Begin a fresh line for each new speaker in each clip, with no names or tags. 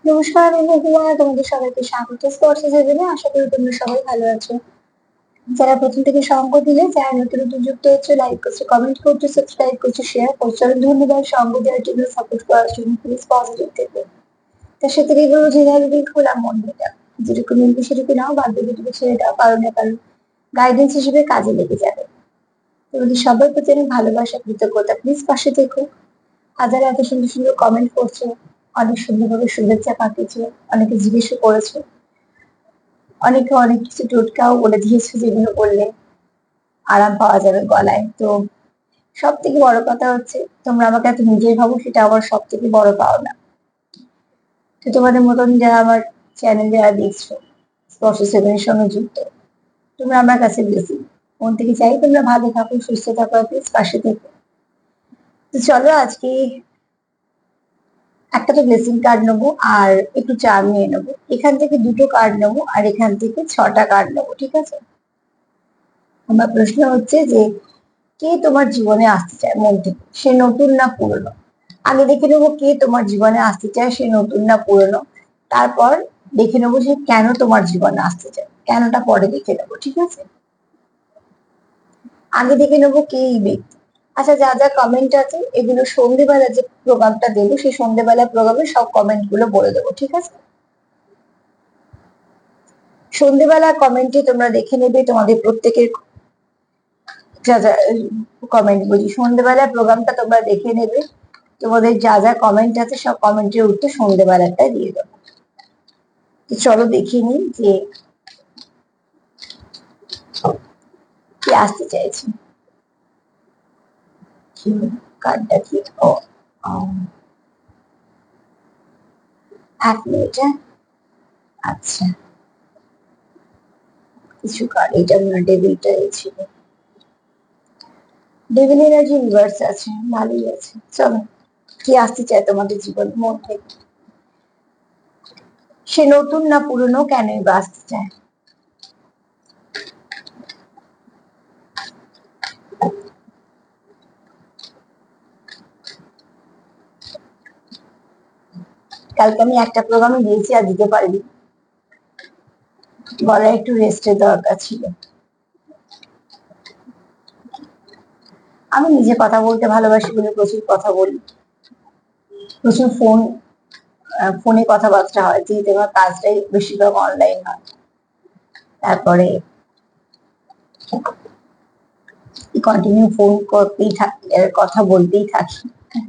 নমস্কার বন্ধুরা, তোমাদের সবাইকে স্বাগত স্পর্শ জীবনে। আশা করি তোমরা সবাই ভালো আছো। যারা প্রথম থেকে সঙ্গ দিলে, যারা নতুন নতুন যুক্ত হচ্ছে, লাইক করছো, কমেন্ট করছো, সাবস্ক্রাইব করছো, শেয়ার করছো, অনেক ধন্যবাদ সঙ্গ দেওয়ার জন্য, সাপোর্ট করার জন্য। প্লিজ পজিটিভ থেকে তার সাথে এগুলো জেনারেলি খোলা মন মেটা, যেটুকু মিলবে সেটুকু নাও, বাদ বাকিটুকু ছেড়ে দাও, কারণ না কারণ গাইডেন্স হিসেবে কাজে লেগে যাবে। তোমাদের সবার প্রতি আমি ভালোবাসা, কৃতজ্ঞতা, প্লিজ পাশে থেকো। আর যারা এত সুন্দর সুন্দর কমেন্ট করছো, অনেক সুন্দরভাবে শুভেচ্ছা পাঠিয়েছো, অনেকে জিজ্ঞেসও করেছো, অনেকে অনেক কিছু টোটকাও বলে দিয়েছো, যেগুলো করলে আরাম পাওয়া যাবে গলায়। তো সব থেকে বড় কথা হচ্ছে, তোমরা আমাকে এত নিজের ভাবো, সেটা আমার সব থেকে বড় পাওনা। তো তোমাদের মতন যারা আমার চ্যানেল যারা দেখছো, স্পর্শ সেভেনের সঙ্গে যুক্ত, তোমরা আমার কাছে বেশি মন থেকে চাই তোমরা ভালো থাকো, সুস্থ থাকো, প্লিজ পাশে থেকো। তো চলো আজকে একটা তো ব্লেসিং কার্ড নেবো আর একটু চার্ম নিয়ে নেবো। এখান থেকে দুটো কার্ড নেবো আর এখান থেকে 6টা কার্ড নেবো, ঠিক আছে? আমার প্রশ্ন হচ্ছে যে, কে তোমার জীবনে আসতে চায় মন থেকে, সে নতুন না পুরনো? আগে দেখে নেবো কে তোমার জীবনে আসতে চায়, সে নতুন না পুরনো। তারপর দেখে নেবো সে কেন তোমার জীবনে আসতে চায়, কেনটা পরে দেখে নেবো, ঠিক আছে? আগে দেখে নেবো কে এই ব্যক্তি। আচ্ছা, যা যা কমেন্ট আছে এগুলো সন্ধ্যেবেলা যে প্রোগ্রামটা দেবো, সেই সন্ধ্যেবেলা প্রোগ্রামে সব কমেন্ট গুলো বলে দেবো, ঠিক আছে? সন্ধ্যেবেলা কমেন্টে তোমরা দেখে নেবে তোমাদের প্রত্যেকের যা যা কমেন্ট, বলছি সন্ধ্যেবেলা প্রোগ্রামটা তোমরা দেখে নেবে, তোমাদের যা যা কমেন্ট আছে সব কমেন্টের উত্তর সন্ধ্যেবেলাটা দিয়ে দেবো। তো চলো দেখিয়ে নিই যে কি আসতে চাইছি। কার্ডটা কি? ও, এক মিনিট, হ্যাঁ। আচ্ছা, কিছু কার্ড, এটা না ডেভিলটা ছিল, ডেভিল এনার্জি রিভার্স আছে, ভালোই আছে। চলো, কি আসতে চায় তোমাদের জীবন মন থেকে, সে নতুন না পুরনো, কেনই বা আসতে চায়? কালকে আমি একটা প্রোগ্রামে দিয়েছি, আর দিতে পারিনি, গলায় একটু রেস্টের দরকার ছিল। আমি নিজে কথা বলতে ভালোবাসি বলে প্রচুর কথা বলি, প্রচুর ফোনে কথাবার্তা হয়, যেহেতু আমার কাজটাই বেশিরভাগ অনলাইন হয়। তারপরে কন্টিনিউ ফোন করতেই থাকি, কথা বলতেই থাকি।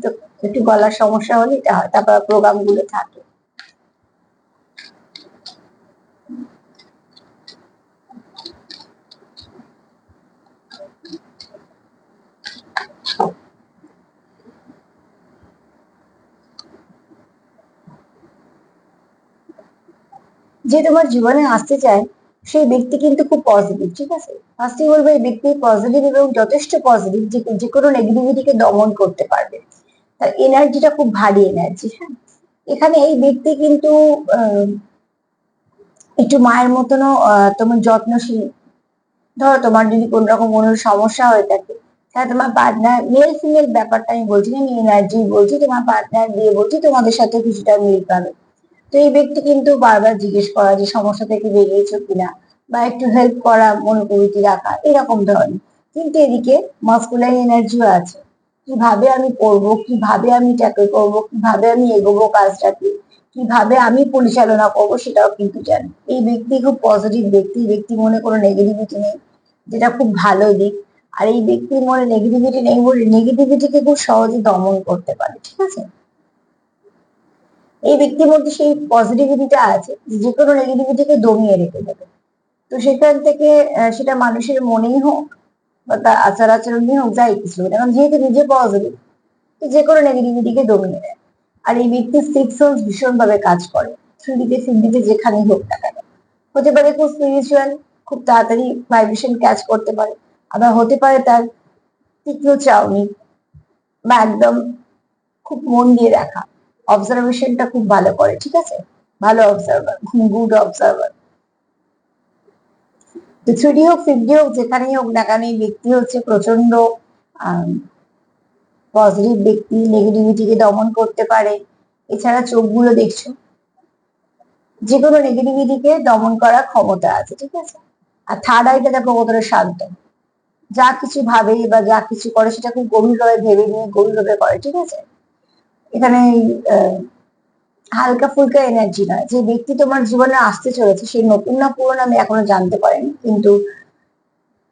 তো একটু গলার সমস্যা হলে এটা হয়, তারপর প্রোগ্রাম গুলো থাকে। যে তোমার জীবনে আসতে চায় সেই ব্যক্তি কিন্তু খুব পজিটিভ, ঠিক আছে? ফার্স্টে বলবো এই ব্যক্তি পজিটিভ এবং যথেষ্ট পজিটিভ, যে কোনো নেগেটিভিটিকে দমন করতে পারবে। তার এনার্জিটা খুব ভারী এনার্জি, হ্যাঁ। এখানে এই ব্যক্তি কিন্তু আহ, একটু মায়ের মতনও তোমার যত্নশীল। ধরো তোমার যদি কোন রকম কোনো সমস্যা হয়ে থাকে, তাহলে তোমার পার্টনার, মেল ফিমেল ব্যাপারটা আমি বলছি না, আমি এনার্জি বলছি, তোমার পার্টনার দিয়ে বলছি তোমাদের সাথে কিছুটা মিল পাবে। তো এই ব্যক্তি কিন্তু বারবার জিজ্ঞেস করা যে সমস্যা থেকে বেরিয়েছো কিনা, বা একটু হেল্প করা, মনোপ্রবৃত্তি রাখা, এরকম ধরনের। কিন্তু এদিকে মাস্কুলাইন এনার্জিও আছে, কিভাবে আমি করব, কিভাবে আমি ট্যাকল করব, কিভাবে আমি এগোবো কাজটাকে, কিভাবে আমি পরিচালনা করব, সেটাও কিন্তু জানি। এই ব্যক্তি খুব পজিটিভ ব্যক্তি, এই ব্যক্তি মনে কোনো নেগেটিভিটি নেই, যেটা খুব ভালো দিক। আর এই ব্যক্তির মনে নেগেটিভিটি নেই বলে নেগেটিভিটিকে খুব সহজে দমন করতে পারে, ঠিক আছে? এই ব্যক্তির মধ্যে সেই পজিটিভিটিটা আছে, যে কোনো নেগেটিভিটিকে দমিয়ে রেখে দেবে। তো সেখান থেকে সেটা মানুষের মনেই হোক বা তার আচার আচরণই হোক, যাই কিছু হোক, এখন যেহেতু নিজে পজিটিভ, তো যে কোনো নেগেটিভিটিকে দমিয়ে দেয়। আর এই ব্যক্তির সিক্স সেন্স ভীষণ ভাবে কাজ করে, থ্রিডিতে ফিফডিতে যেখানেই হোক না কেন। হতে পারে খুব স্পিরিচুয়াল, খুব তাড়াতাড়ি ভাইব্রেশন ক্যাচ করতে পারে, আবার হতে পারে তার তীক্ষ্ণ চাউনি, বা একদম খুব মন দিয়ে দেখা, অবজারভেশনটা খুব ভালো করে, ঠিক আছে? ভালো অবজারভার, গুড অবজারভার। তো থ্রিডি হোক, ফিফডি হোক, যেখানেই হোক না কেন, এই ব্যক্তি হচ্ছে প্রচন্ড পজিটিভ ব্যক্তি, নেগেটিভিটিকে দমন করতে পারে। এছাড়া চোখগুলো দেখছো, যে কোনো নেগেটিভিটিকে দমন করার ক্ষমতা আছে, ঠিক আছে। আর থার্ড আইটা দেখো কতটা শান্ত, যা কিছু ভাবে বা যা কিছু করে সেটা খুব গভীরভাবে ভেবে নিয়ে গভীরভাবে করে, ঠিক আছে। এখানে আহ, হালকা ফুলকা এনার্জি নয়। যে ব্যক্তি তোমার জীবনে আসতে চলেছে সেই নতুন না পুরনো আমি এখনো জানতে পারিনি, কিন্তু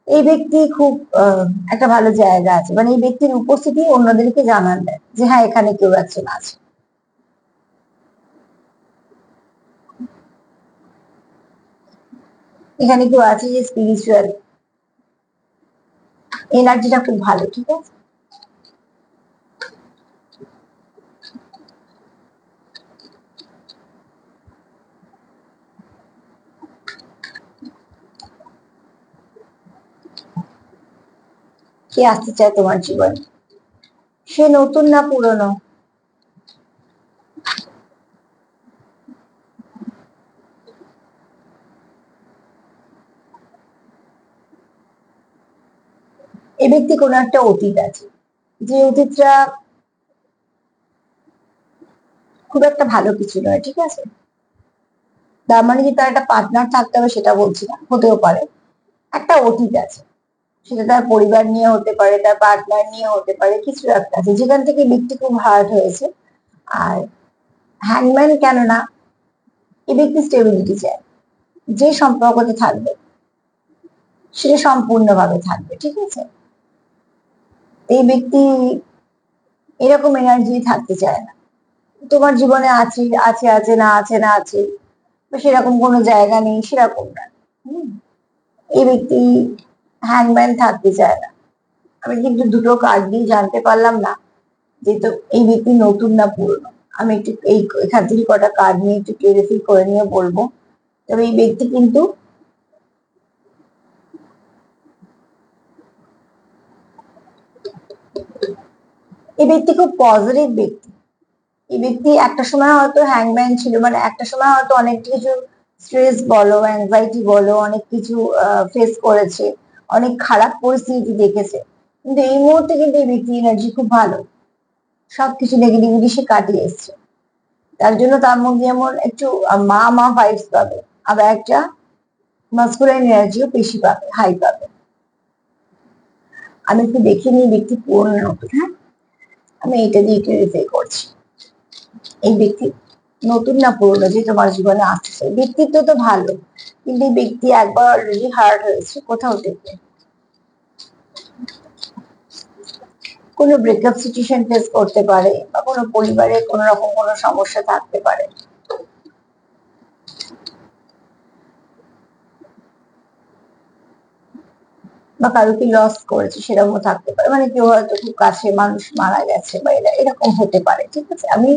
এই ব্যক্তি খুব একটা ভালো জায়গা আছে, মানে এই ব্যক্তির উপস্থিতি অন্যদেরকে জানান দেয় যে হ্যাঁ এখানে কেউ একজন আছে। এখানে কেউ আছে যে স্পিরিচুয়াল এনার্জিটা খুব ভালো, ঠিক আছে। কে আসতে চায় তোমার জীবনে, সে নতুন না পুরনো। এ ব্যক্তি কোনো একটা অতীত আছে, যে অতীতটা খুব একটা ভালো কিছু নয়, ঠিক আছে। তার মানে যে তার একটা পার্টনার থাকতে হবে সেটা বলছি না, হতেও পারে। একটা অতীত আছে, সেটা তার পরিবার নিয়ে হতে পারে, তার পার্টনার নিয়ে হতে পারে, কিছু একটা আছে যেখান থেকে ব্যক্তি খুব হার্ট হয়েছে। আর হ্যাংম্যান কেন না, এ ব্যক্তি স্টেবিলিটি চায়, যে সম্পর্কতে থাকবে সেটা সম্পূর্ণভাবে থাকবে, ঠিক আছে। এই ব্যক্তি এরকম এনার্জি থাকতে চায় না। তোমার জীবনে আছে আছে আছে না আছে না আছে, বা সেরকম কোনো জায়গা নেই সেরকম না। হুম, এই ব্যক্তি হ্যাংম্যান থাকতে চায় না। আমি কিন্তু দুটো কার্ড দিয়ে জানতে পারলাম না যে তো এই ব্যক্তি নতুন না পুরনো। আমি একটু এখান থেকে কটা কার্ড নিয়ে একটু ক্লিয়ারিফাই করে নিয়ে বলবো। তবে এই ব্যক্তি কিন্তু এই ব্যক্তি খুব পজিটিভ ব্যক্তি। এই ব্যক্তি একটা সময় হয়তো হ্যাংম্যান ছিল, মানে একটা সময় হয়তো অনেক কিছু স্ট্রেস বলো, অ্যাংজাইটি বলো, অনেক কিছু ফেস করেছে, অনেক খারাপ পরিস্থিতি দেখেছে। কিন্তু এই মুহূর্তে কিন্তু এই ব্যক্তি এনার্জি খুব ভালো, সবকিছু নেগেটিভিটি সে কাটিয়ে এসছে। তার জন্য তার মধ্যে যেমন একটু মা মা ভাইবস পাবে, আবার একটা মাস্কুলাইন এনার্জিও বেশি পাবে, হাই পাবে। আমি একটু দেখে নিই ব্যক্তি পুরনো নতুন, হ্যাঁ। আমি এটা দিয়ে ক্লিয়ারিফাই করছি। এই ব্যক্তি নতুন না পুরনো যে তোমার জীবনে আসছে, ব্যক্তিত্ব তো ভালো, কিন্তু এই ব্যক্তি একবার অলরেডি হার্ট হয়েছে কোথাও থেকে, কোনো ব্রেকআপ সিচুয়েশন ফেস করতে পারে, বা কোনো পরিবারে কোনো রকম কোনো সমস্যা থাকতে পারে, বা কারোকে লস করেছে সেরকমও থাকতে পারে, মানে কেউ হয়তো খুব কাছে মানুষ মারা গেছে বা এরকম হতে পারে, ঠিক আছে। আমি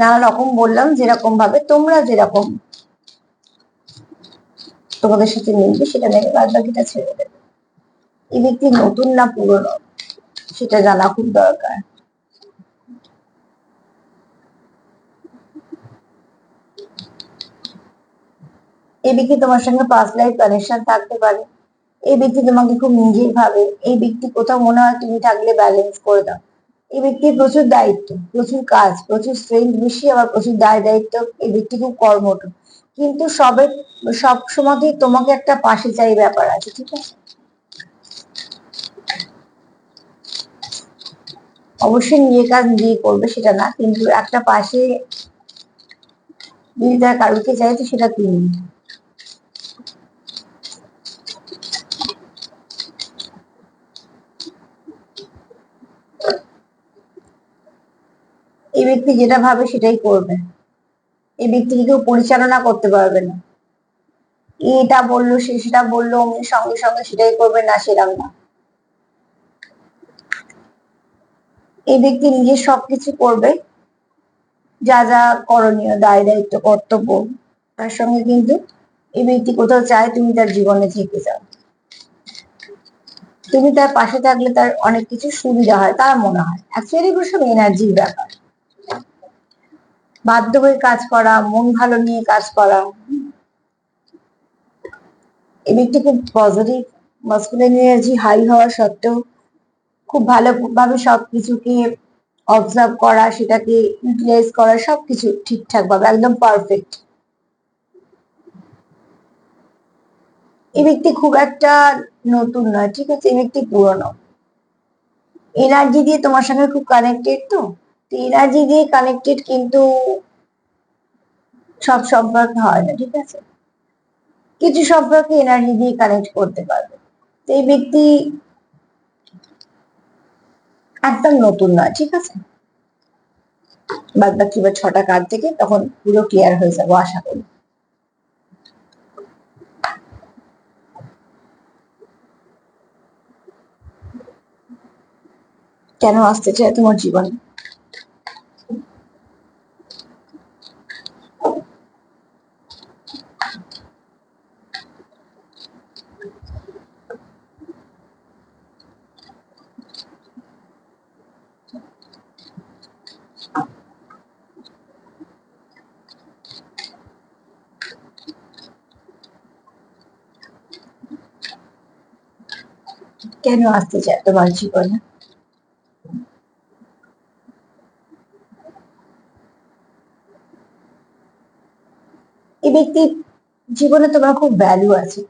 নানা রকম বললাম, যেরকম ভাবে তোমরা যেরকম তোমাদের সাথে মিলবে সেটা নেবে, বাদ বাকিটা ছেড়ে দেবে। এই ব্যক্তি নতুন না পুরনো সেটা জানা খুব দরকার। এই ব্যক্তি তোমার সঙ্গে পাস্ট লাইফ কানেকশন থাকতে পারে। এই ব্যক্তি তোমাকে খুব নিজের ভাবে। এই ব্যক্তি কোথাও মনে হয় তুমি থাকলে ব্যালেন্স করে দাও। এই ব্যক্তির প্রচুর দায়িত্ব, প্রচুর কাজ, প্রচুর স্ট্রেংথ বেশি, আবার প্রচুর দায় দায়িত্ব। এই ব্যক্তি খুব কর্মঠ, কিন্তু সব সময়তেই তোমাকে একটা পাশে চাই ব্যাপার আছে, ঠিক আছে। অবশ্যই নিজের কাজ নিজেই করবে সেটা না, কিন্তু একটা পাশে যদি তার কারোকে চাই তো সেটা তুমি। এই ব্যক্তি যেটা ভাবে সেটাই করবে। এই ব্যক্তিকে কেউ পরিচালনা করতে পারবে না। এটা বললো সে সেটা বললো অমনি সঙ্গে সঙ্গে সেটাই করবে না, সেরাম না। এই ব্যক্তি নিজের সবকিছু করবে, যা যা করণীয়, দায় দায়িত্ব, কর্তব্য, তার সঙ্গে কিন্তু এই ব্যক্তি কোথাও চায় তুমি তার জীবনে থেকে যাও। তুমি তার পাশে থাকলে তার অনেক কিছু সুবিধা হয় তার মনে হয়। অ্যাকচুয়ালি এগুলো সব এনার্জির ব্যাপার। বাধ্য হয়ে কাজ করা, মন ভালো নিয়ে কাজ করা। এই ব্যক্তি খুব পজিটিভ, মাস্কুলিন এনার্জি হাই হওয়া সত্ত্বেও খুব ভালোভাবে সবকিছুকে অবজার্ভ করা, সেটাকে ইউটিলাইজ করা, সবকিছু ঠিকঠাক ভাবে একদম পারফেক্ট। এই ব্যক্তি খুব একটা নতুন নয়, ঠিক আছে, এই ব্যক্তি পুরনো। এনার্জি দিয়ে তোমার সঙ্গে খুব কানেক্টেড, তো এনার্জি দিয়ে কানেক্টেড, কিন্তু সব সম্পর্কে হয় না, ঠিক আছে, কিছু সম্পর্কে এনার্জি দিয়ে কানেক্ট করতে পারবে। তো এই ব্যক্তি একদম নতুন নয়, ঠিক আছে। বাদ বাকি 6টা কার্ড থেকে তখন পুরো ক্লিয়ার হয়ে যাবো আশা করি। কেন আসতে চায় তোমার জীবনে? কেন আসতে চায় তোমার জীবনে? এই ব্যক্তির জীবনে তোমার খুব ভ্যালু আছে।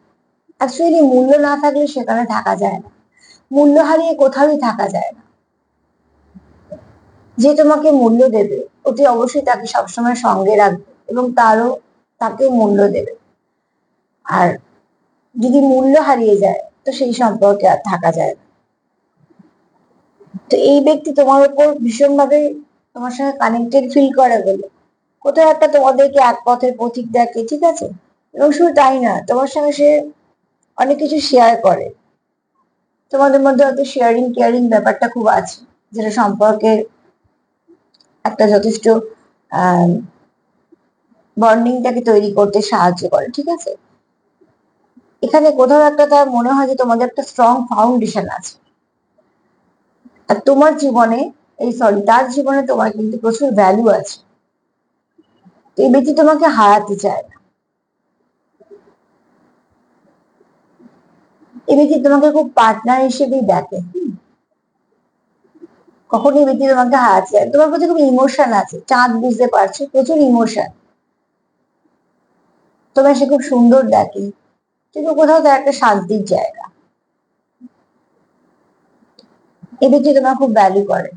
অ্যাকচুয়ালি মূল্য না থাকলে সেখানে থাকা যায় না, মূল্য হারিয়ে কোথাওই থাকা যায় না। যে তোমাকে মূল্য দেবে অতি অবশ্যই তাকে সবসময় সঙ্গে রাখবে এবং তাকেও মূল্য দেবে। আর যদি মূল্য হারিয়ে যায় তো সেই সম্পর্কে আর থাকা যায় না। তো এই ব্যক্তি তোমার উপর ভীষণভাবে তোমার সঙ্গে কানেক্টেড ফিল করে বলে কোথাও একটা তোমাদেরকে এক পথের পথিক দেখে, ঠিক আছে। এবং শুধু তাই না, তোমার সঙ্গে সে অনেক কিছু শেয়ার করে। তোমাদের মধ্যে হয়তো শেয়ারিং কেয়ারিং ব্যাপারটা খুব আছে, যেটা সম্পর্কে একটা যথেষ্ট বন্ডিংটাকে তৈরি করতে সাহায্য করে, ঠিক আছে। এখানে কোথাও একটা তার মনে হয় যে তোমাদের একটা স্ট্রং ফাউন্ডেশন আছে। আর তোমার জীবনে, তার জীবনে তোমার কিন্তু প্রচুর ভ্যালু আছে। এই ব্যক্তি তোমাকে হারাতে চায় না। এই ব্যক্তি তোমাকে খুব পার্টনার হিসেবেই দেখে। কখনো এই ব্যক্তি তোমাকে হারাতে চায়, তোমার প্রতি খুব ইমোশন আছে, চাঁদ বুঝতে পারছো, প্রচুর ইমোশন। তোমার সে খুব সুন্দর দেখে, কিন্তু কোথাও তার একটা শান্তির জায়গা। এই ব্যক্তি তোমার খুব ভ্যালু করে।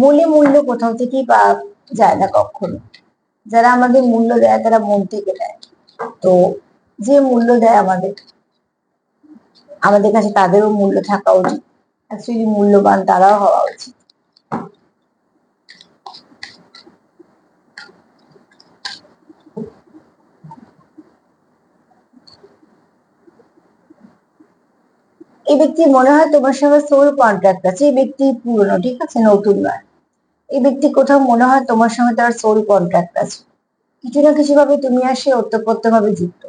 বলে মূল্য কোথাও থেকেই পাওয়া যায় না কখনো। যারা আমাদের মূল্য দেয় তারা মন থেকে দেয়। তো যে মূল্য দেয় আমাদের আমাদের কাছে তাদেরও মূল্য থাকা উচিত। অ্যাকচুয়ালি মূল্যবান তারাও হওয়া উচিত। এই ব্যক্তি মনে হয় তোমার সঙ্গে সোল কন্ট্রাক্ট আছে। এই ব্যক্তি পুরনো, ঠিক আছে, নতুন নয়। এই ব্যক্তি কোথাও মনে হয় তোমার সঙ্গে তার সোল কন্ট্রাক্ট আছে। কিছু না কিছু ভাবে তুমি আর সে ওতপ্রোত ভাবে যুক্ত।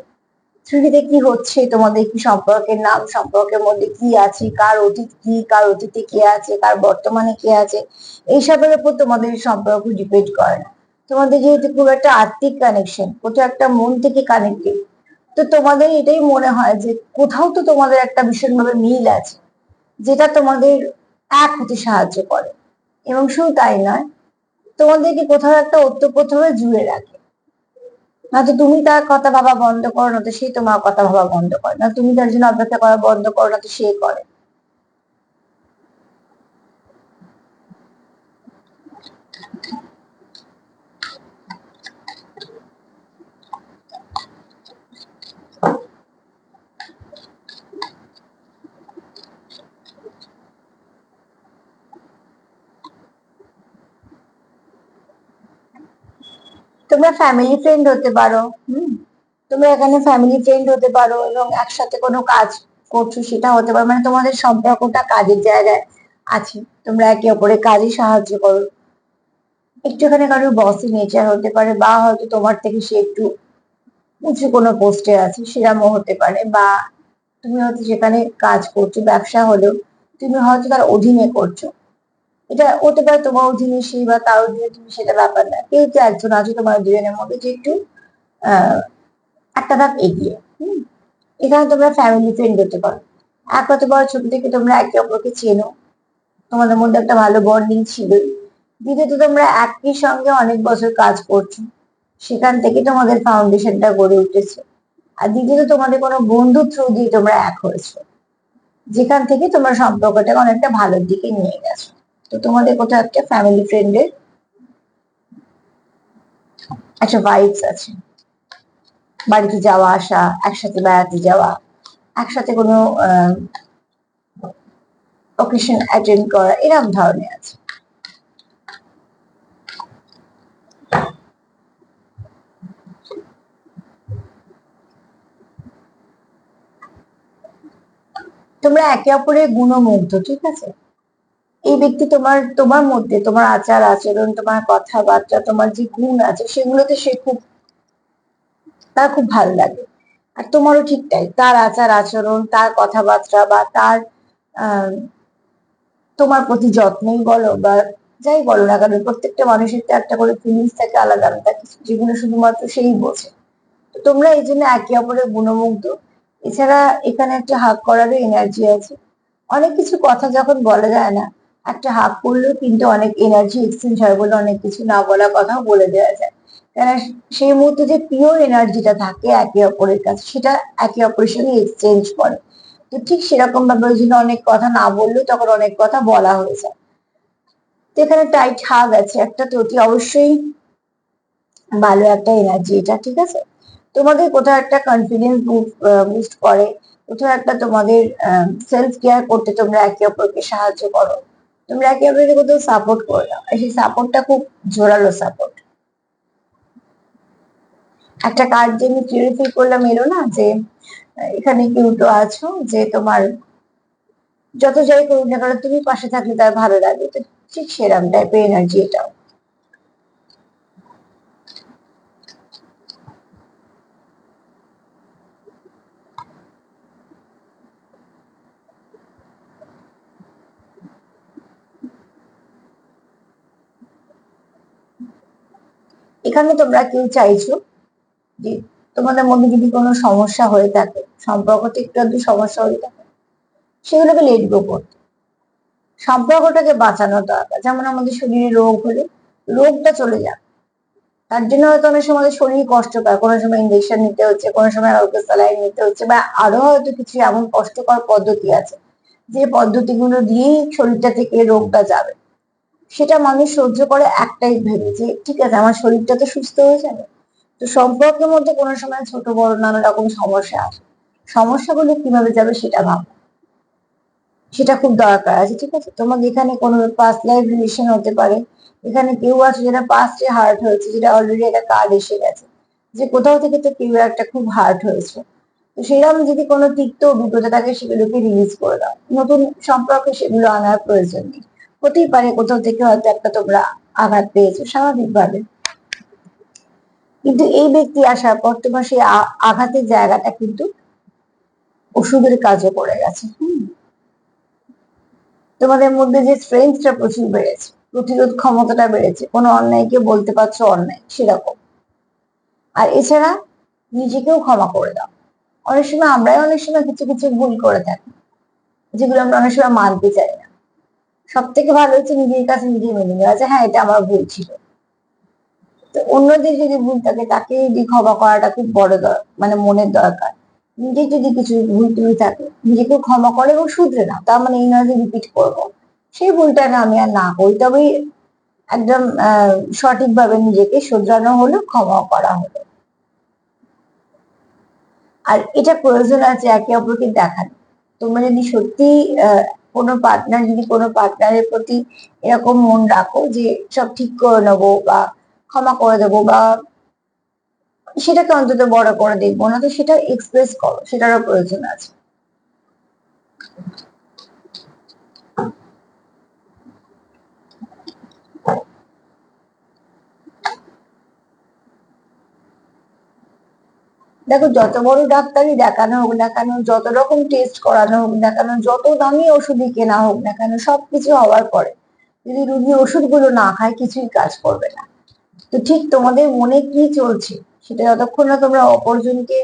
থ্রিডিতে কি হচ্ছে, তোমাদের কি সম্পর্কের নাম, সম্পর্কের মধ্যে কি আছে, কার অতীত কি, কার অতীতে কে আছে, কার বর্তমানে কে আছে, এইসবের উপর তোমাদের সম্পর্ক ডিপেন্ড করে না। তোমাদের যেহেতু খুব একটা আত্মিক কানেকশন, কোথাও একটা মন থেকে কানেক্টেড, তো তোমাদের এটাই মনে হয় যে কোথাও তো তোমাদের একটা ভীষণভাবে মিল আছে, যেটা তোমাদের এক হতে সাহায্য করে। এবং শুধু তাই নয়, তোমাদেরকে কোথাও একটা ওতপ্রোতভাবে জুড়ে রাখে। নয়তো তুমি তার কথা ভাবা বন্ধ করো, না তো সে তোমার কথা ভাবা বন্ধ করে, না তুমি তার জন্য অপেক্ষা করা বন্ধ করো, না তো সে করে। তোমরা ফ্যামিলি ফ্রেন্ড হতে পারো। তোমরা এখানে ফ্যামিলি ফ্রেন্ড হতে পারো এবং একসাথে কোনো কাজ করছো, সেটা হতে পারে, মানে তোমাদের সম্পর্কটা কাজের জায়গায় আছে। তোমরা একে অপরের কাজে সাহায্য করো। একটুখানি কারোর বসি নেচার হতে পারে, বা হয়তো তোমার থেকে সে একটু উঁচু কোনো পোস্টে আছে, সেরকমও হতে পারে। বা তুমি হয়তো যেখানে কাজ করছো, ব্যবসা হলেও তুমি হয়তো তার অধীনে করছো। এটা হতে পারে তোমার অধীনে সেই, বা তার অধীনে তুমি, সেটা ব্যাপার না। কেউ তো একজন আছে তোমার দুজনের মধ্যে যে একটু আহ একটা ধাপ এগিয়ে। এখানে তোমরা ফ্যামিলি ফ্রেন্ড হতে পারো। এক হতে পারো ছোট থেকে তোমরা একে অপরকে চেনো, তোমাদের মধ্যে একটা ভালো বন্ডিং ছিল। দ্বিতীয়ত তোমরা একই সঙ্গে অনেক বছর কাজ করছো, সেখান থেকে তোমাদের ফাউন্ডেশনটা গড়ে উঠেছে। আর দ্বিতীয়ত তোমাদের কোনো বন্ধু থ্রু দিয়ে তোমরা এক হয়েছো, যেখান থেকে তোমার সম্পর্কটাকে অনেকটা ভালোর দিকে নিয়ে গেছো। তো তোমাদের কোথাও একটা ফ্যামিলি ফ্রেন্ডের একটা ভাইবস আছে, বাড়িতে যাওয়া আসা, একসাথে বেড়াতে যাওয়া, একসাথে কোনো অকেশন অ্যাটেন্ড করা, এরকম ধরনের আছে। তোমরা একে অপরের গুণমুগ্ধ, ঠিক আছে? এই ব্যক্তি তোমার মধ্যে তোমার আচার আচরণ, তোমার কথাবার্তা, তোমার যে গুণ আছে সেগুলোতে সে খুব, তার খুব ভালো লাগে। আর তোমারও ঠিক তাই, তার আচার আচরণ, তার কথাবার্তা বা তার আহ তোমার প্রতি যত্নই বলো বা যাই বলো না কেন, প্রত্যেকটা মানুষের তো একটা করে ফিলিংস থাকে আলাদা আলাদা কিছু, যেগুলো শুধুমাত্র সেই বোঝে। তো তোমরা এই জন্য একে অপরের গুণমুগ্ধ। এছাড়া এখানে একটা হাগ করারও এনার্জি আছে। অনেক কিছু কথা যখন বলা যায় না, একটা হাগ করলেও কিন্তু অনেক এনার্জি এক্সচেঞ্জ হয় বলে অনেক কিছু না বলা কথাও বলে দেওয়া যায়। কেন, সেই মুহূর্তে যে পিওর এনার্জিটা থাকে একে অপরের কাছে, সেটা একে অপরের সঙ্গে এক্সচেঞ্জ করে। তো ঠিক সেরকম ভাবে ওই জন্য অনেক কথা না বললেও তখন অনেক কথা বলা হয়ে যায়। তো এখানে টাইট হাগ আছে একটা, তো অতি অবশ্যই ভালো একটা এনার্জি এটা, ঠিক আছে? তোমাদের কোথাও একটা কনফিডেন্স বুস্ট করে, কোথাও একটা তোমাদের সেলফ কেয়ার করতে তোমরা একে অপরকে সাহায্য করো, তোমরা একে অপরকে কোথাও সাপোর্ট করে দাও, আর সেই সাপোর্টটা খুব জোরালো সাপোর্ট। একটা কার্ড যে আমি ক্লিয়ার ফিল করলাম এলো না, যে এখানে কেউ তো আছো যে তোমার যত যাই করুক না কেন তুমি পাশে থাকলে তার ভালো লাগে, তো ঠিক সেরকম টাইপের এনার্জি এটাও। এখানে তোমরা কেউ চাইছো যে তোমাদের মধ্যে যদি কোনো সমস্যা হয়ে থাকে, সম্পর্কতে একটু আধটু সমস্যা হয়ে থাকে, সেগুলোকে লেট গো করতে, সম্পর্কটাকে বাঁচানো দরকার। যেমন আমাদের শরীরে রোগ হলে রোগটা চলে যাক, তার জন্য হয়তো অনেক সময় আমাদের শরীর কষ্ট পায়, কোনো সময় ইঞ্জেকশন নিতে হচ্ছে, কোনো সময় কাউকে স্যালাইন নিতে হচ্ছে, বা আরো হয়তো কিছু এমন কষ্টকর পদ্ধতি আছে যে পদ্ধতিগুলো দিয়েই শরীরটা থেকে রোগটা যাবে। সেটা মানুষ সহ্য করে একটাই ভেবে যে ঠিক আছে আমার শরীরটা তো সুস্থ হয়ে যাবে। তো সম্পর্কের মধ্যে কোনো সময় ছোট বড় নানা রকম সমস্যা আসে, সমস্যাগুলো কিভাবে যাবে সেটা ভাব, সেটা খুব দরকার আছে, ঠিক আছে? তোমার এখানে কোনো পাস্ট লাইফ রিলেশন হতে পারে, এখানে কেউ আছে যেটা পাস্টে হার্ট হয়েছে, যেটা অলরেডি একটা কার্ড এসে গেছে, যে কোথাও থেকে তো কেউ একটা খুব হার্ট হয়েছে। তো সেরকম যদি কোনো তিক্ত অভিজ্ঞতা থাকে সেগুলোকে রিলিজ করে দাও, নতুন সম্পর্কে সেগুলো আনার প্রয়োজন নেই। হতেই পারে কোথাও থেকে হয়তো একটা তোমরা আঘাত পেয়েছো স্বাভাবিকভাবে, কিন্তু এই ব্যক্তি আসার পর তোমার সেই আঘাতের জায়গাটা কিন্তু ওষুধের কাজে করে গেছে। তোমাদের মধ্যে যে স্ট্রেংথটা প্রচুর বেড়েছে, প্রতিরোধ ক্ষমতাটা বেড়েছে, কোনো অন্যায়কে বলতে পারছো অন্যায় সেরকম। আর এছাড়া নিজেকেও ক্ষমা করে দাও। অনেক সময় আমরাই অনেক সময় কিছু কিছু ভুল করে থাকি, যেগুলো আমরা অনেক সময় মানতে চাই না। সব থেকে ভালো হচ্ছে নিজের কাছে নিজে মেনে নেওয়া, যে হ্যাঁ এটা আমার ভুল ছিল। তো অন্যদের যদি ভুল থাকে তাকে যদি ক্ষমা করাটা খুব বড় মানে মনের দরকার। নিজে যদি কিছু ভুল টুল থাকে নিজেকেও ক্ষমা করে এবং শুধরে নাও, তার মানে এই নয় যে রিপিট করবো, সেই ভুলটা না আমি আর না করি, তবেই একদম সঠিকভাবে নিজেকে শোধরানো হলো, ক্ষমা করা হলো। আর এটা প্রয়োজন আছে একে অপরকে দেখানো। তোমরা যদি সত্যি কোনো পার্টনার যদি কোনো পার্টনারের প্রতি এরকম মন রাখো যে সব ঠিক করে নেবো বা ক্ষমা করে দেবো বা সেটাকে অন্তত বড় করে দেখবো না, তো সেটা এক্সপ্রেস করো, সেটারও প্রয়োজন আছে। দেখো যত বড় ডাক্তারই দেখানো হোক না কেন, যত রকম টেস্ট করানো হোক না কেন, যত দামি ওষুধই কেনা হোক না কেন, সবকিছু হওয়ার পরে যদি রুগী ওষুধগুলো না খায় কিছুই কাজ করবে না। তো ঠিক তোমাদের মনে কি চলছে সেটা যতক্ষণ না তোমরা অপরজনকে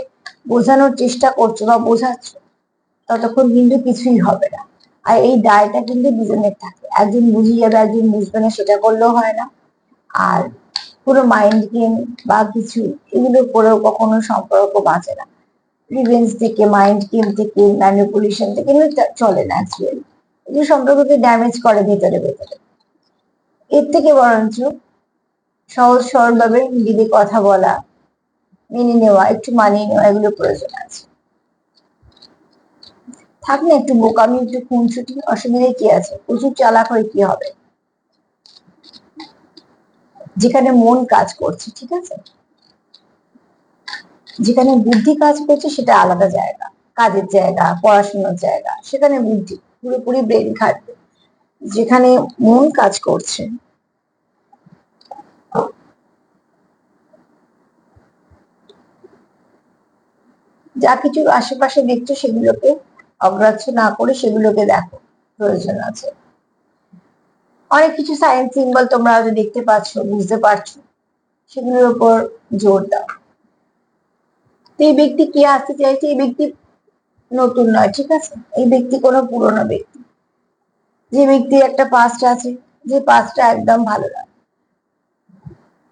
বোঝানোর চেষ্টা করছো বা বোঝাচ্ছ, ততক্ষণ কিন্তু কিছুই হবে না। আর এই দায়টা কিন্তু দুজনের থাকে, একজন বুঝিয়ে যাবে একজন বুঝবে না, সেটা করলেও হয় না। আর কোনো মাইন্ড গেম বা কিছু এগুলো করেও কখনো সম্পর্ক বাঁচে না। রিভেঞ্জ থেকে, মাইন্ড গেম থেকে, ম্যানিপুলেশন থেকে এগুলো চলে না অ্যাকচুয়ালি। এগুলো সম্পর্ককে ড্যামেজ করে ভেতরে ভেতরে। এর থেকে বরঞ্চ সহজ সরল ভাবে নিজেদের কথা বলা, মেনে নেওয়া, একটু মানিয়ে নেওয়া, এগুলো প্রয়োজন আছে। থাক না একটু বোকামি, একটু খুনসুটি, অসুবিধা কি আছে? প্রচুর চালাক হয়ে কি হবে? যেখানে মন কাজ করছে, ঠিক আছে, যেখানে বুদ্ধি কাজ করছে সেটা আলাদা জায়গা, কাজের জায়গা, পড়াশোনার জায়গা, সেখানে বুদ্ধি পুরোপুরি ব্রেন খাটবে। যেখানে মন কাজ করছে, যা কিছু আশেপাশে দেখছো সেগুলোকে অগ্রাহ্য না করে সেগুলোকে দেখো, প্রয়োজন আছে। অনেক কিছু সায়েন্স সিম্বল তোমরা হয়তো দেখতে পাচ্ছ, বুঝতে পারছো, সেগুলোর উপর জোর দাও। এই ব্যক্তি কি আসতে চাইছে? এই ব্যক্তি নতুন নয়, ঠিক আছে, এই ব্যক্তি কোনো পুরনো ব্যক্তি, যে ব্যক্তির একটা পাস্ট আছে, যে পাস্টটা একদম ভালো না,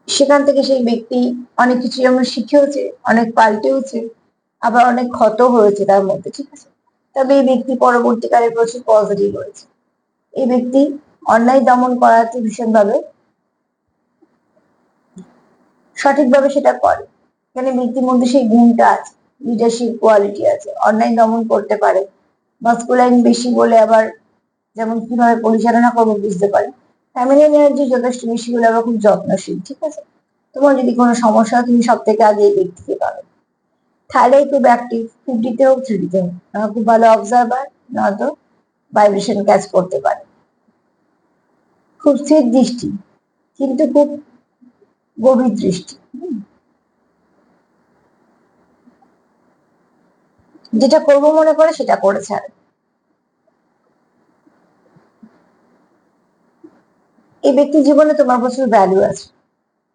সেখান থেকে সেই ব্যক্তি অনেক কিছু যেমন শিখেওছে, অনেক পাল্টেওছে, আবার অনেক ক্ষত হয়েছে তার মধ্যে, ঠিক আছে। তবে এই ব্যক্তি পরবর্তীকালে প্রচুর পজিটিভ হয়েছে। এই ব্যক্তি অন্যায় দমন করাতে ভীষণভাবে সঠিকভাবে সেটা করে। এখানে ব্যক্তির মধ্যে সেই গুণটা আছে, লিডারশিপ কোয়ালিটি আছে, অন্যায় দমন করতে পারে। মাস্কুলাইন বেশি বলে আবার যেমন কিভাবে পরিচালনা করবো বুঝতে পারে। ফ্যামিলিয়ান এনার্জি যথেষ্ট বেশি হলে আবার খুব যত্নশীল, ঠিক আছে। তোমার যদি কোনো সমস্যা হয় তুমি সব থেকে আগে এই ব্যক্তিকে পাবে। থাইরয়েড খুব অ্যাক্টিভ, 50-তে হোক 3-তে হোক, খুব ভালো অবজারভার, নয়তো ভাইব্রেশন ক্যাচ করতে পারে। খুব স্থির দৃষ্টি, কিন্তু খুব গভীর দৃষ্টি। যেটা করবো মনে করে সেটা করে ছাড়ে। এই ব্যক্তির জীবনে তোমার প্রচুর ভ্যালু আছে।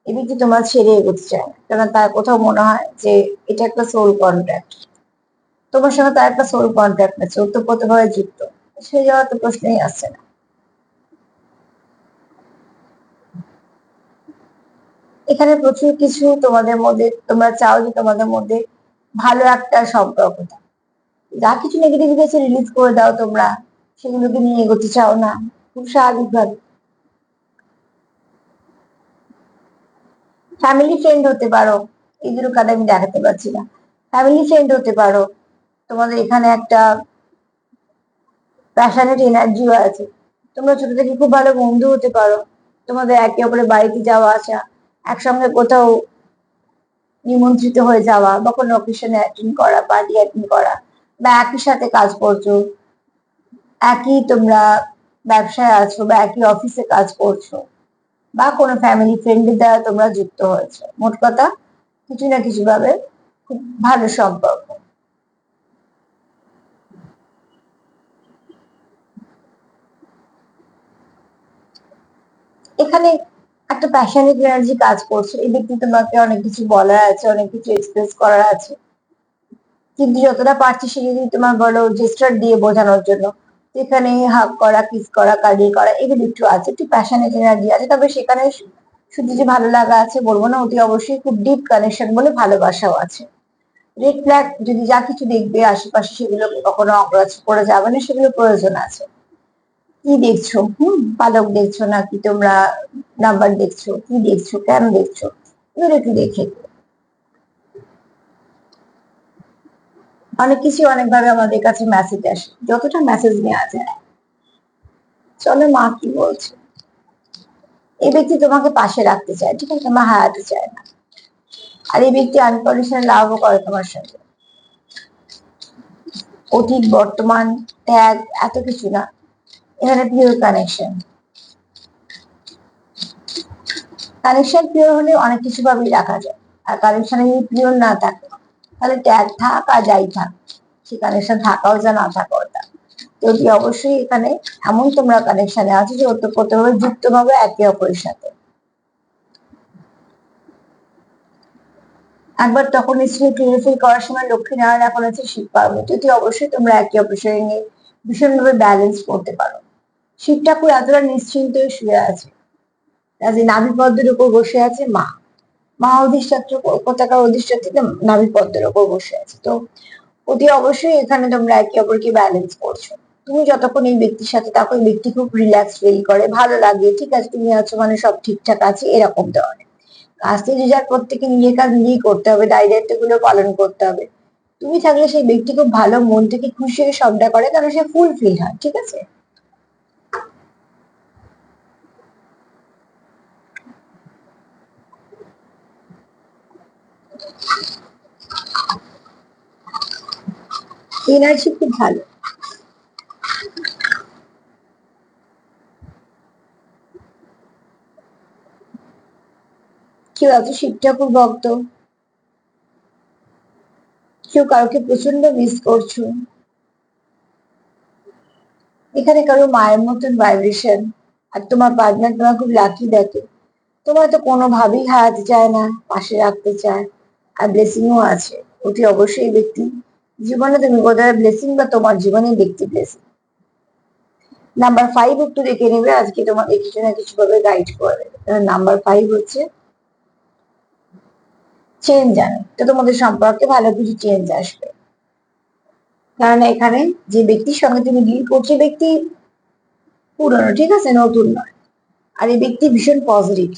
এই ব্যক্তি তোমার ছেড়ে এগোতে চায় না, কারণ তার কোথাও মনে হয় যে এটা একটা সোল কন্ট্রাক্ট। তোমার সঙ্গে তার একটা সোল কন্ট্রাক্ট আছে, ওতপ্রোতভাবে যুক্ত। সে যাওয়ার তো প্রশ্নই আসছে না। এখানে প্রচুর কিছু তোমাদের মধ্যে, তোমরা চাও যে তোমাদের মধ্যে ভালো একটা সম্পর্ক থাকে। যা কিছু নেগেটিভিটি আছে রিলিজ করে দাও তোমরা, সেগুলোকে নিয়ে এগোতে চাও না খুব স্বাভাবিকভাবে। ফ্যামিলি ফ্রেন্ড হতে পারো, এই দুটো কার্ড আমি দেখাতে পারছি না। ফ্যামিলি ফ্রেন্ড হতে পারো, তোমাদের এখানে একটা প্যাশনেট এনার্জিও আছে। তোমরা ছোট থেকে খুব ভালো বন্ধু হতে পারো। তোমাদের একে অপরের বাড়িতে যাওয়া আসা, একসঙ্গে কোথাও নিমন্ত্রিত হয়ে যাওয়া, বা কোনো অকেশনে অ্যাটেন্ড করা, পার্টি অ্যাটেন্ড করা, বা একই সাথে কাজ করছো, একই তোমরা ব্যবসায় আছো, বা একই অফিসে কাজ করছো, বা কোনো ফ্যামিলি ফ্রেন্ডের দ্বারা তোমরা যুক্ত হয়েছো। মোট কথা কিছু না কিছু ভাবে খুব ভালো সম্পর্ক। এখানে একটা প্যাশনেট এনার্জি কাজ করছে। এই ব্যক্তি তোমাকে অনেক কিছু বলার আছে, অনেক কিছু এক্সপ্রেস করার আছে, কিন্তু যতটা পারছি সে যদি তোমার বলো জেস্টার দিয়ে বোঝানোর জন্য, সেখানে হাগ করা, কিস করা, কার্ডিয়ে করা, এগুলো একটু আছে, একটু প্যাশনেট এনার্জি আছে। তবে সেখানে শুধু যে ভালো লাগা আছে বলবো না, অতি অবশ্যই খুব ডিপ কানেকশন বলে ভালোবাসাও আছে। রেড ফ্ল্যাগ যদি যা কিছু দেখবে আশেপাশে সেগুলোকে কখনো অগ্রাহ্য করে যাবে না, সেগুলো প্রয়োজন আছে। কি দেখছো? পালক দেখছো নাকি তোমরা নাম্বার দেখছো? কি দেখছো, কেন দেখছো, এগুলো একটু দেখে। অনেক কিছু অনেকভাবে আমাদের কাছে মেসেজ আসে, যতটা মেসেজ নেওয়া যায়। চলো মা কি বলছে। এই ব্যক্তি তোমাকে পাশে রাখতে চায়, ঠিক আছে, তোমার হারাতে চায় না। আর এই ব্যক্তি আনকন্ডিশনাল লাভও করে তোমার সঙ্গে। অতীত, বর্তমান, ত্যাগ, এত কিছু না, এখানে পিওর কানেকশন। কানেকশন পিওর হলে অনেক কিছু ভাবেই রাখা যায়। আর কানেকশন যদি পিওর না থাকে, তাহলে ট্যাগ থাক আর যাই থাক, সে কানেকশন থাকাও যা, না থাকাও তা। যদি অবশ্যই এখানে এমন তোমরা কানেকশনে আছো যে ওতপ্রোতভাবে যুক্ত ভাবে একে অপরের সাথে। একবার তখন নিশ্চয়ই ক্লিয়ারিফাই করার সময় লক্ষ্মী নারায়ণ এখন আছে শিব পার্বতী, অতি অবশ্যই তোমরা একে অপরের সঙ্গে ভীষণভাবে ব্যালেন্স করতে পারো। শিব ঠাকুর এতটা নিশ্চিন্ত শুয়ে আছে, কাজে নাভিপদ্মের উপর বসে আছে মা। মা অধিষ্ঠাত্র, পতাকার অধিষ্ঠাত্রী নাভিপদ্মের উপর বসে আছে। তো অতি অবশ্যই এখানে তোমরা একে অপরকে ব্যালেন্স করছো। তুমি যতক্ষণ এই ব্যক্তির সাথে থাকো, এই ব্যক্তি খুব রিল্যাক্স ফিল করে, ভালো লাগে, ঠিক আছে তুমি আছো মানে সব ঠিকঠাক আছে, এরকম ধরনের। কাজটি যে যার প্রত্যেকে নিজের কাজ নিজেই করতে হবে, দায় দায়িত্ব গুলো পালন করতে হবে। তুমি থাকলে সেই ব্যক্তি খুব ভালো, মন থেকে খুশি হয়ে সবটা করে, কারণ সে ফুলফিল হয়, ঠিক আছে। এনার্জি খুব ভালো। কেউ আছে শিব ঠাকুর ভক্ত, কেউ কাউকে প্রচন্ড মিস করছো, এখানে কারো মায়ের মতন ভাইব্রেশন। আর তোমার পার্টনার তোমার খুব লাকি দেখে, তোমার তো কোনোভাবেই হারাতে চায় না, পাশে রাখতে চায়। আর ব্লেসিংও আছে। অতি অবশ্যই এই ব্যক্তি জীবনে তুমি বোধহয় ব্লেসিং, বা তোমার জীবনে ব্যক্তি ব্লেসিং। নাম্বার 5 একটু দেখে নেবে, আজকে তোমাকে কিছু না কিছু ভাবে গাইড করবে। নাম্বার 5 হচ্ছে চেঞ্জ আনে। তো তোমাদের সম্পর্কে ভালো কিছু চেঞ্জ আসবে, কারণ এখানে যে ব্যক্তির সঙ্গে তুমি ডিল করছো, ব্যক্তি পুরনো, ঠিক আছে, নতুন নয়। আর এই ব্যক্তি ভীষণ পজিটিভ।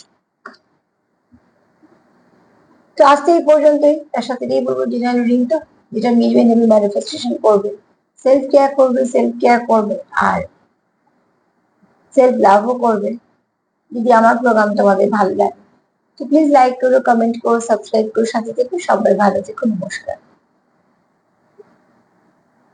তো আজকে এই পর্যন্তই। তার সাথে এই বলবো ডিজাইন রিডিংটা, যেটা নিবে নেবে, ম্যানিফেস্টেশন করবে, সেলফ কেয়ার করবে, সেলফ কেয়ার করবে, আর সেলফ লাভও করবে। যদি আমার প্রোগ্রাম তোমাদের ভালো লাগে তো প্লিজ লাইক করো, কমেন্ট করো, সাবস্ক্রাইব করো, সাথে থেকো। সবাই ভালো থেকো, নমস্কার।